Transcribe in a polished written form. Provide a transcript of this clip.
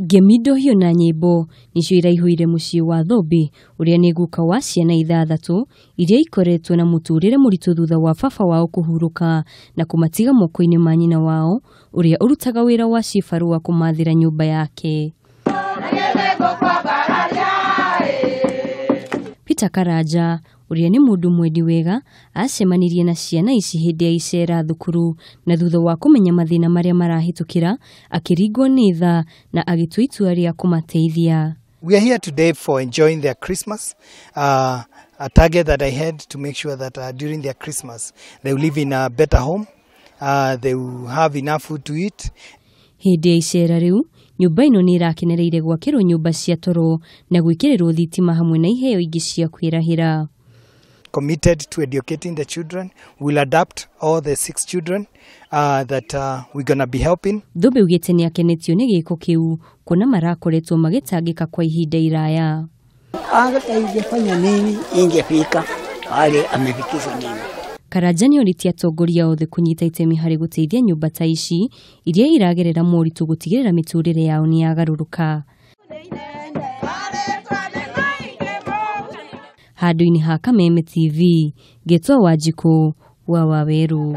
Gemido hiyo na nyimbo nicio iraihũire muciĩ wa Thobi uria nĩ guka wa ciana 6 iria ikoretwo na muturire mũritũ thutha wa baba wao kũhurũka na kũmatiga moko-inĩ ma nyina wao uria urutaga wĩra wa cibarua wa kũmathĩra nyũmba yake. Peter Karanja uria ni mundu mwendi wega acemanirie na ciana ici hindi ya icera thukuru na thutha wa kumenya mathina maria marahitukira akiringwo ni tha na agitua itua ria kumateithia. We are here today for enjoying their Christmas. A target that I had to make sure that during their Christmas they will live in a better home. They will have enough food to eat. Hindi ya icera riu nyumba ino ni irakenereire gwakirwo nyumba cia toro na gwikirirwo thitima hamwe na iheo ingi cia kwirahira. Committed to educating the children. We'll adapt all the 6 children that we're going to be helping. Thobe ugite ni akenetio ni giko kiu kuna marakoretwo magitangika kwa ihinda iraya. Angefanya nini ingefika pale amefikisha nini. Karanja ni oritia atongoria othe kunyita itemi hari guteithia nyumba ta ici iria iragerera moritu gutigirira miturire yao ni yagaruruka. Handũ-inĩ ha Kameme TV, Getwa Wanjikũ wa Waweru.